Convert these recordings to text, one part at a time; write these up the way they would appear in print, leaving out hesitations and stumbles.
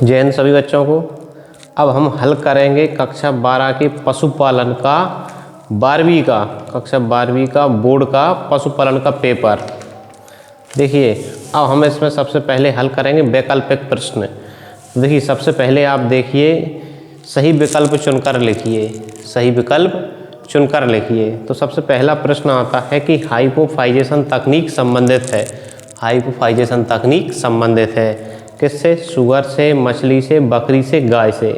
जय हिंद सभी बच्चों को। अब हम हल करेंगे कक्षा 12 के पशुपालन का 12वीं का कक्षा 12वीं का बोर्ड का पशुपालन का पेपर। देखिए अब हम इसमें सबसे पहले हल करेंगे वैकल्पिक प्रश्न। देखिए सबसे पहले आप देखिए सही विकल्प चुनकर लिखिए, सही विकल्प चुनकर लिखिए। तो सबसे पहला प्रश्न आता है कि हाइपोफाइजेशन तकनीक संबंधित है। हाइपोफाइजेशन तकनीक संबंधित है किससे? सुअर से, मछली से, बकरी से, गाय से।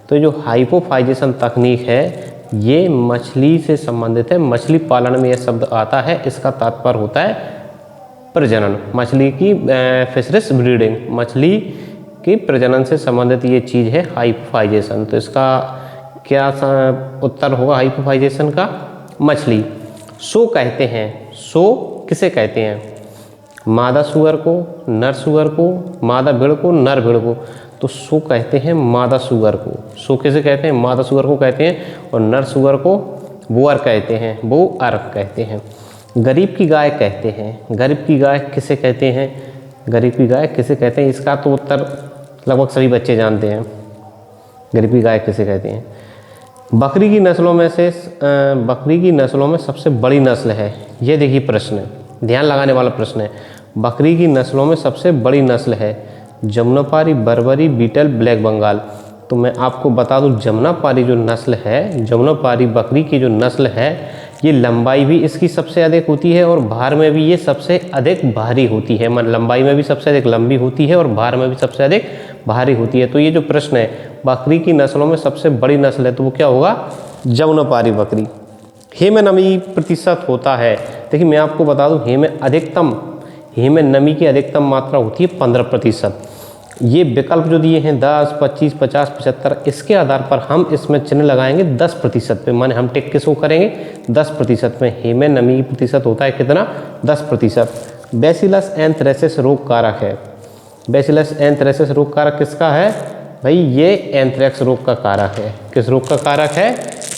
तो जो हाइपोफाइजेशन तकनीक है ये मछली से संबंधित है। मछली पालन में यह शब्द आता है, इसका तात्पर्य होता है प्रजनन, मछली की फिशरीज ब्रीडिंग, मछली की प्रजनन से संबंधित ये चीज़ है हाइपोफाइजेशन। तो इसका क्या उत्तर होगा हाइपोफाइजेशन का? मछली। सो कहते हैं, सो किसे कहते हैं? मादा सुअर को, नर सुअर को, मादा भेड़ को, नर भेड़ को। तो सो कहते हैं मादा सुअर को। सो किसे कहते हैं? मादा सुअर को कहते हैं। और नर सुअर को बोअर कहते हैं, बोअर कहते हैं। गरीब की गाय कहते हैं। गरीब की गाय किसे कहते हैं? गरीब की गाय किसे कहते हैं? इसका तो उत्तर लगभग सभी बच्चे जानते हैं। गरीब की गाय किसे कहते हैं? बकरी की नस्लों में से बकरी की नस्लों में सबसे बड़ी नस्ल है। ये देखिए प्रश्न, ध्यान लगाने वाला प्रश्न है। बकरी की नस्लों में सबसे बड़ी नस्ल है जमुनापारी, बर्बरी, बीटल, ब्लैक बंगाल। तो मैं आपको बता दूं जमुनापारी जो नस्ल है, जमुनापारी बकरी की जो नस्ल है ये लंबाई भी इसकी सबसे अधिक होती है और भार में भी ये सबसे अधिक भारी होती है। मन लंबाई में भी सबसे अधिक लंबी होती है और भार में भी सबसे अधिक भारी होती है। तो ये जो प्रश्न है बकरी की नस्लों में सबसे बड़ी नस्ल है तो वो क्या होगा? जमुनापारी बकरी। हे में नमी प्रतिशत होता है। देखिए मैं आपको बता दूं हे में नमी की अधिकतम मात्रा होती है 15%। ये विकल्प जो दिए हैं 10, 25, 50, 75, इसके आधार पर हम इसमें चिन्ह लगाएंगे 10% पे। माने हम टिक किसको करेंगे? 10% में। हे में नमी की प्रतिशत होता है कितना? 10%। बैसिलस एंथ्रेसिस रोग कारक है। बैसिलस एंथ्रेसिस रोग कारक किसका है भाई? ये एंथ्रेक्स रोग का कारक है। किस रोग का कारक है?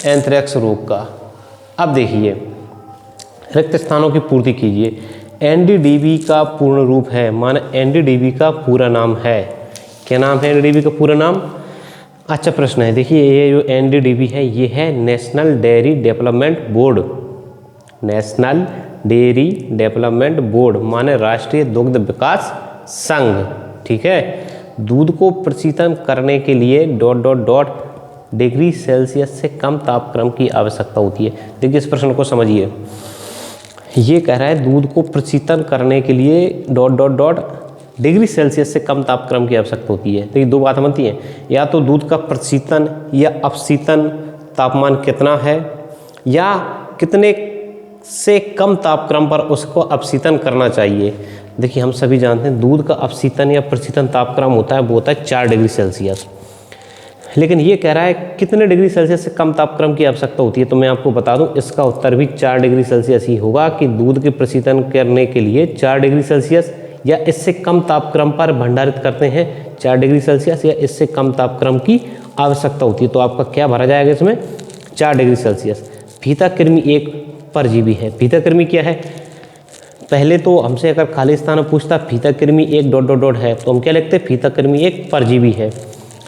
एंथ्रेक्स रोग का। अब देखिए रिक्त स्थानों की पूर्ति कीजिए। एनडीडीबी का पूर्ण रूप है, माने एनडीडीबी का पूरा नाम है। क्या नाम है एनडीडीबी का पूरा नाम? अच्छा प्रश्न है। देखिए ये जो एनडीडीबी है ये है national dairy development board. National dairy development board माने राष्ट्रीय दुग्ध विकास संघ। ठीक है। दूध को प्रशीतन करने के लिए ... डिग्री सेल्सियस से कम तापक्रम की आवश्यकता होती है। देखिए इस प्रश्न को समझिए। ये कह रहा है दूध को प्रशीतन करने के लिए ... डिग्री सेल्सियस से कम तापक्रम की आवश्यकता होती है। तो ये दो बातें बनती हैं, या तो दूध का प्रशीतन या अपशीतन तापमान कितना है, या कितने से कम तापक्रम पर उसको अपशीतन करना चाहिए। देखिए हम सभी जानते हैं दूध का अपशीतन या प्रशीतन तापक्रम होता है वो होता है 4 डिग्री सेल्सियस। लेकिन ये कह रहा है कितने डिग्री सेल्सियस से कम तापक्रम की आवश्यकता होती है। तो मैं आपको बता दूं इसका उत्तर भी 4 डिग्री सेल्सियस ही होगा कि दूध के प्रशीतन करने के लिए 4 डिग्री सेल्सियस या इससे कम तापक्रम पर भंडारित करते हैं 4 डिग्री सेल्सियस या इससे कम तापक्रम की आवश्यकता होती है। तो आपका क्या भरा जाएगा इसमें? 4 डिग्री सेल्सियस। फीता कृमि एक परजीवी है। फीता कृमि क्या है? पहले तो हमसे अगर खाली स्थान में पूछता फीता कृमि एक ... है तो हम क्या लिखते? फीता कृमि एक परजीवी है।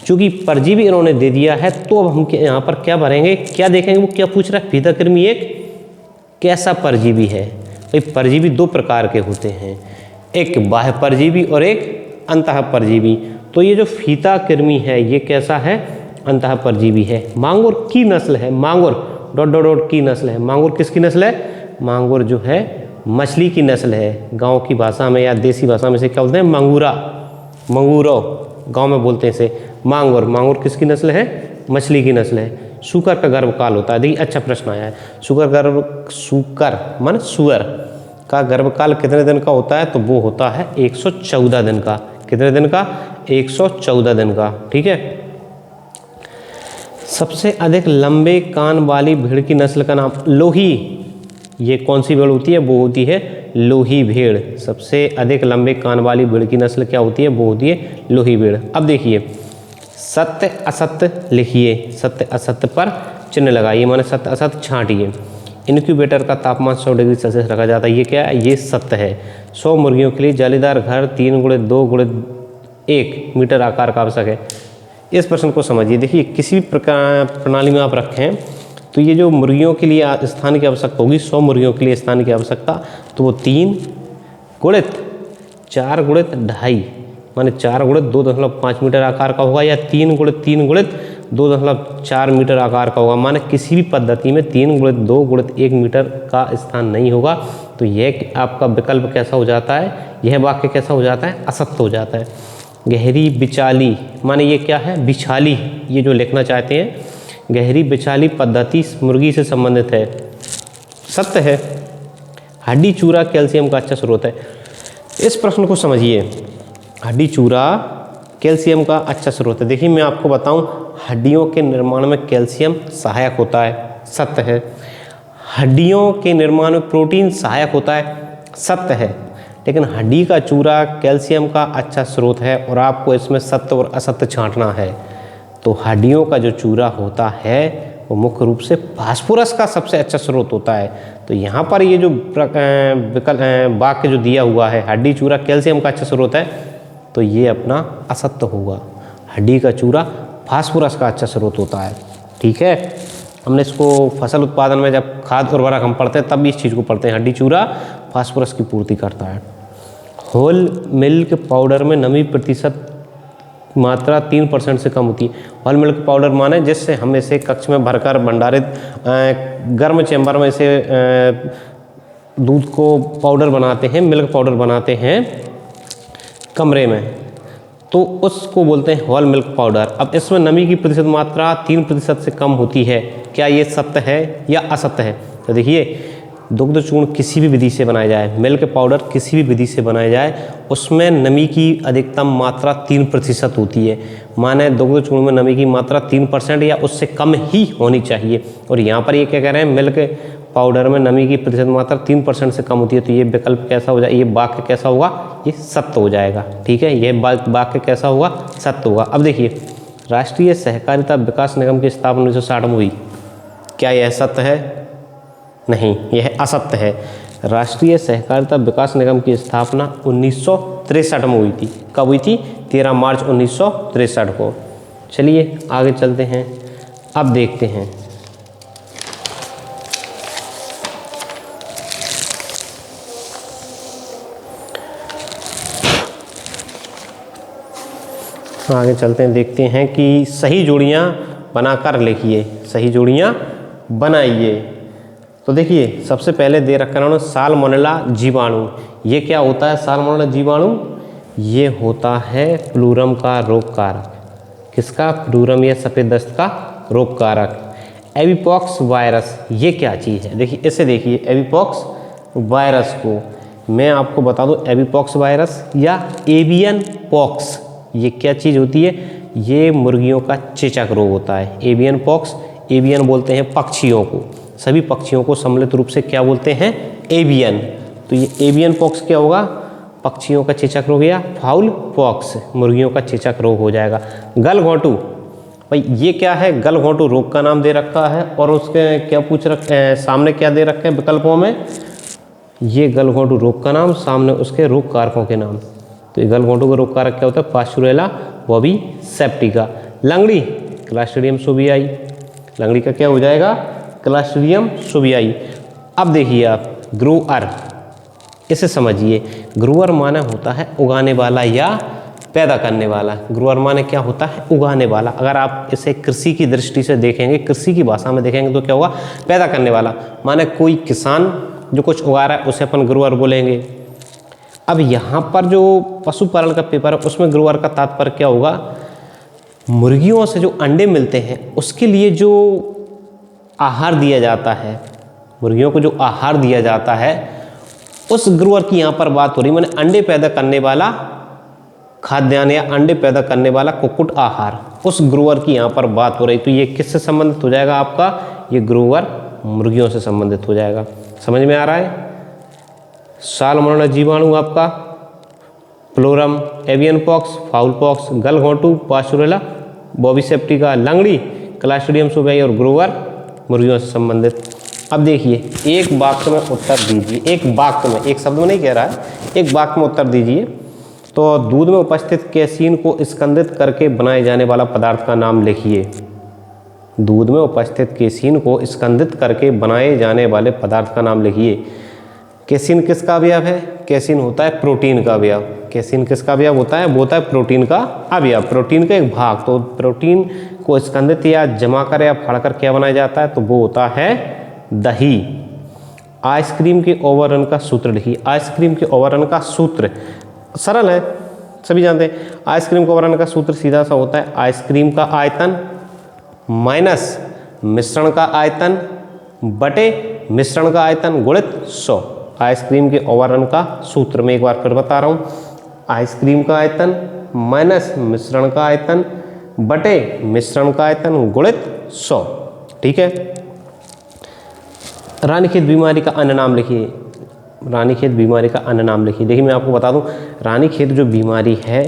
चूँकि परजीवी इन्होंने दे दिया है तो अब हम यहाँ पर क्या भरेंगे, क्या देखेंगे वो क्या पूछ रहा है? फीता कृमि एक कैसा परजीवी है? भाई परजीवी 2 प्रकार के होते हैं, एक बाह्य परजीवी और एक अंतः परजीवी। तो ये जो फीता कृमि है ये कैसा है? अंतः परजीवी है। मांगुर की नस्ल है। मांगुर ... की नस्ल है। मांगुर किसकी नस्ल है? मांगुर जो है मछली की नस्ल है। गाँव की भाषा में या देसी भाषा में से क्या बोलते हैं? मंगूरा, मंगूरो गाँव में बोलते हैं इसे। मांगुर, मांगुर किसकी नस्ल है? मछली की नस्ल है। सूकर का गर्भकाल होता है। देखिए अच्छा प्रश्न आया है। सूकर मान सुअर का गर्भकाल कितने दिन का होता है? तो वो होता है 114 दिन का। कितने दिन का? 114 दिन का। ठीक है। सबसे अधिक लंबे कान वाली भेड़ की नस्ल का नाम? लोही। ये कौन सी भेड़ होती है? वो होती है लोही भेड़। सबसे अधिक लंबे कान वाली भेड़ की नस्ल क्या होती है? वो होती है लोही भेड़। अब देखिए सत्य असत्य लिखिए, सत्य असत्य पर चिन्ह लगाइए, माने सत्य असत्य छांटिए। इनक्यूबेटर का तापमान 100 डिग्री सेल्सियस रखा जाता है। ये क्या है? ये सत्य है। 100 मुर्गियों के लिए जालीदार घर 3 × 2 × 1 मीटर आकार का आवश्यक है। इस प्रश्न को समझिए। देखिए किसी भी प्रकार प्रणाली में आप रखें तो ये जो मुर्गियों के लिए स्थान की आवश्यकता होगी, 100 मुर्गियों के लिए स्थान की आवश्यकता, तो वो 3 गुणित 4 गुणित 2.5 माने 4 गुणित 2.5 मीटर आकार का होगा, या 3 गुणित 3 गुणित 2.4 मीटर आकार का होगा। माने किसी भी पद्धति में 3 गुणित 2 गुणित 1 मीटर का स्थान नहीं होगा। तो यह आपका विकल्प कैसा हो जाता है, यह वाक्य कैसा हो जाता है, असत्य हो जाता है। गहरी बिचाली माने ये क्या है, बिछाली, ये जो लिखना चाहते हैं, गहरी बिछाली पद्धति मुर्गी से संबंधित है, सत्य है। हड्डी चूरा कैल्शियम का अच्छा स्रोत है। इस प्रश्न को समझिए, हड्डी चूरा कैल्शियम का अच्छा स्रोत है। देखिए मैं आपको बताऊं, हड्डियों के निर्माण में कैल्शियम सहायक होता है, सत्य है। हड्डियों के निर्माण में प्रोटीन सहायक होता है, सत्य है। लेकिन हड्डी का चूरा कैल्शियम का अच्छा स्रोत है और आपको इसमें सत्य और असत्य छांटना है। तो हड्डियों का जो चूरा होता है वो मुख्य रूप से फास्फोरस का सबसे अच्छा स्रोत होता है। तो यहाँ पर ये जो वाक्य जो दिया हुआ है, हड्डी चूरा कैल्शियम का अच्छा स्रोत है, तो ये अपना असत्य होगा। हड्डी का चूरा फास्फोरस का अच्छा स्रोत होता है। ठीक है, हमने इसको फसल उत्पादन में जब खाद उर्वरक हम पढ़ते हैं तब भी इस चीज़ को पढ़ते हैं, हड्डी चूरा फास्फोरस की पूर्ति करता है। होल मिल्क पाउडर में नमी प्रतिशत मात्रा 3% से कम होती है। होल मिल्क पाउडर माने जिससे हम इसे कक्ष में भरकर भंडारित गर्म चैम्बर में इसे दूध को पाउडर बनाते हैं, मिल्क पाउडर बनाते हैं कमरे में, तो उसको बोलते हैं होल मिल्क पाउडर। अब इसमें नमी की प्रतिशत मात्रा 3% से कम होती है। क्या ये सत्य है या असत्य है? तो देखिए, दुग्ध चूर्ण किसी भी विधि से बनाया जाए, मिल्क पाउडर किसी भी विधि से बनाया जाए, उसमें नमी की अधिकतम मात्रा 3% होती है। माने दुग्ध चूर्ण में नमी की मात्रा 3% या उससे कम ही होनी चाहिए। और यहाँ पर ये क्या कह रहे हैं, मिल्क पाउडर में नमी की प्रतिशत मात्रा 3% से कम होती है। तो ये विकल्प कैसा हो जाए, ये वाक्य कैसा होगा, ये सत्य हो जाएगा। ठीक है, ये वाक्य कैसा होगा, सत्य होगा। अब देखिए, राष्ट्रीय सहकारिता विकास निगम की स्थापना 1960 में हुई। क्या यह सत्य है? नहीं, यह असत्य है। राष्ट्रीय सहकारिता विकास निगम की स्थापना 1963 में हुई थी। कब हुई थी? 13 मार्च 1963 को। चलिए आगे चलते हैं, अब देखते हैं। आगे चलते हैं, देखते हैं कि सही जोड़ियां बनाकर लिखिए, सही जोड़ियां बनाइए। तो देखिए, सबसे पहले दे रखा है साल्मोनेला जीवाणु। ये क्या होता है साल्मोनेला जीवाणु? ये होता है प्लूरम का रोग कारक। किसका? प्लूरम या सफ़ेद दस्त का रोग कारक। एविपॉक्स वायरस, ये क्या चीज़ है? देखिए इसे देखिए, एविपॉक्स वायरस को मैं आपको बता दूं, एविपॉक्स वायरस या एवियन पॉक्स, ये क्या चीज़ होती है? ये मुर्गियों का चेचक रोग होता है। एवियन पॉक्स, एवियन बोलते हैं पक्षियों को, सभी पक्षियों को सम्मिलित रूप से क्या बोलते हैं? एवियन। तो ये एवियन पॉक्स क्या होगा? पक्षियों का चेचक रोग, या फाउल पॉक्स मुर्गियों का चेचक रोग हो जाएगा। गलघोंटू, भाई ये क्या है? गलघोंटू रोग का नाम दे रखा है, और उसके क्या पूछ रखे हैं, सामने क्या दे रखे हैं विकल्पों में? ये गलघोंटू रोग का नाम, सामने उसके रोग कारकों के नाम। तो ये गलघोंटू का रोग कारक क्या होता है? पास्चुरेला बॉबी सेप्टिका। लंगड़ी, क्लास्ट्रीडियम सोबियाई। लंगड़ी का क्या हो जाएगा? क्लास्ट्रीडियम सोबियाई। अब देखिए आप, ग्रोअर, इसे समझिए। ग्रोअर माने होता है उगाने वाला या पैदा करने वाला। ग्रोअर माने क्या होता है? उगाने वाला। अगर आप इसे कृषि की दृष्टि से देखेंगे, कृषि की भाषा में देखेंगे, तो क्या होगा? पैदा करने वाला। माने कोई किसान जो कुछ उगा रहा है उसे अपन ग्रोअर बोलेंगे। अब यहाँ पर जो पशुपालन का पेपर है उसमें ग्रोअर का तात्पर्य क्या होगा? मुर्गियों से जो अंडे मिलते हैं उसके लिए जो आहार दिया जाता है, मुर्गियों को जो आहार दिया जाता है, उस ग्रोअर की यहाँ पर बात हो रही। मैंने अंडे पैदा करने वाला खाद्यान्न या अंडे पैदा करने वाला कुक्कुट आहार, उस ग्रोअर की यहाँ पर बात हो रही। तो ये किससे संबंधित हो जाएगा आपका? ये ग्रोअर मुर्गियों से संबंधित हो जाएगा। समझ में आ रहा है? साल्मोनेला जीवाणु आपका प्लूरम, एवियन पॉक्स, फाउल पॉक्स, गलघोंटू, पास्चुरेला बॉबी सेप्टिका, लंगड़ी, क्लास्ट्रीडियम सोबियाई और ग्रोअर मुर्गियों से संबंधित। अब देखिए, एक वाक्य में उत्तर दीजिए। एक वाक्य में, एक शब्द में नहीं कह रहा है, एक वाक्य में उत्तर दीजिए। तो दूध में उपस्थित कैसीन को स्कंदित करके बनाए जाने वाला पदार्थ का नाम लिखिए। दूध में उपस्थित कैसीन को स्कंदित करके बनाए जाने वाले पदार्थ का नाम लिखिए। कैसीन किसका अवयव है? कैसीन होता है प्रोटीन का अवयव। कैसीन किसका अवयव होता है? वो होता है प्रोटीन का अवयव, प्रोटीन का एक भाग। तो प्रोटीन को स्कंदित या जमा कर या फाड़कर क्या बनाया जाता है? तो वो होता है दही। आइसक्रीम के ओवररन का सूत्र लिखिए। आइसक्रीम के ओवररन का सूत्र सरल है, सभी जानते हैं। आइसक्रीम के ओवररन का सूत्र सीधा सा होता है आइसक्रीम का आयतन माइनस मिश्रण का आयतन बटे मिश्रण का आयतन गुणित 100। आइसक्रीम के ओवररन का सूत्र मैं एक बार फिर बता रहा हूँ, आइसक्रीम का आयतन माइनस मिश्रण का आयतन बटे मिश्रण का आयतन गुणित 100। ठीक है। रानीखेत बीमारी का अन्य नाम लिखिए। रानीखेत बीमारी का अन्य नाम लिखिए। देखिए मैं आपको बता दूं, रानीखेत जो बीमारी है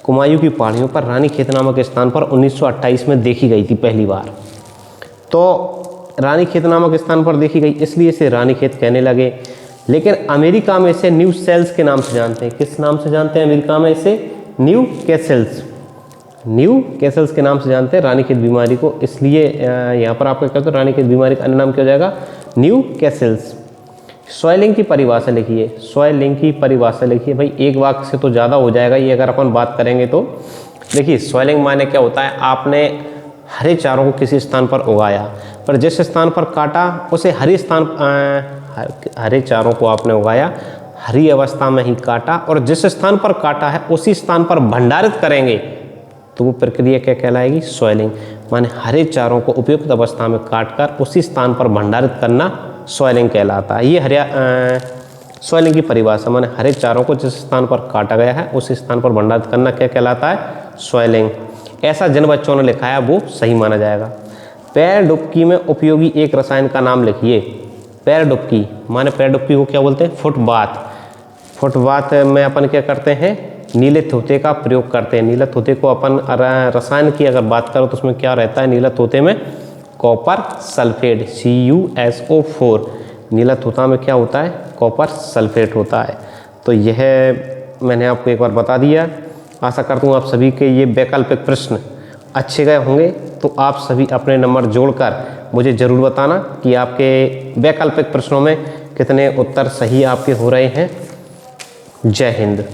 कुमायूं की पहाड़ियों पर रानीखेत नामक स्थान पर 1928 में देखी गई थी पहली बार। तो रानीखेत नामक स्थान पर देखी गई इसलिए इसे रानीखेत कहने लगे। लेकिन अमेरिका में इसे न्यू कैसल्स के नाम से जानते हैं। किस नाम से जानते हैं अमेरिका में? इसे न्यू कैसल्स, न्यू कैसल्स के नाम से जानते हैं रानीखेत बीमारी को। इसलिए यहाँ पर आपको कहते हैं रानीखेत बीमारी का अन्य नाम क्या हो जाएगा? New Castle's. स्वेलिंग की परिभाषा लिखिए। स्वेलिंग की परिभाषा लिखिए। भाई एक वाक्य से तो ज़्यादा हो जाएगा ये अगर अपन बात करेंगे तो। देखिए स्वेलिंग माने क्या होता है? आपने हरे चारों को किसी स्थान पर उगाया, पर जिस स्थान पर काटा उसे हरी स्थान हरे चारों को आपने उगाया, हरी अवस्था में ही काटा, और जिस स्थान पर काटा है उसी स्थान पर भंडारित करेंगे तो वो प्रक्रिया क्या कहलाएगी? स्वेलिंग। माने हरे चारों को उपयुक्त अवस्था में काटकर उसी स्थान पर भंडारित करना स्वेलिंग कहलाता है। ये स्वेलिंग की परिभाषा। माने हरे चारों को जिस स्थान पर काटा गया है उसी स्थान पर भंडारित करना क्या कहलाता है? स्वेलिंग। ऐसा जिन बच्चों ने लिखा है वो सही माना जाएगा। पैर डुबकी में उपयोगी एक रसायन का नाम लिखिए। पैर डुबकी माने पैर डुबकी को क्या बोलते हैं? फुटबाथ। फुटबाथ में अपन क्या करते हैं? नीले तोते का प्रयोग करते हैं। नीले तोते को अपन रसायन की अगर बात करो तो उसमें क्या रहता है? नीला तोते में कॉपर सल्फेट CuSO4। नीला तोता में क्या होता है? कॉपर सल्फेट होता है। तो यह मैंने आपको एक बार बता दिया। आशा करता हूँ आप सभी के ये वैकल्पिक प्रश्न अच्छे गए होंगे। तो आप सभी अपने नंबर जोड़कर मुझे ज़रूर बताना कि आपके वैकल्पिक प्रश्नों में कितने उत्तर सही आपके हो रहे हैं। जय हिंद।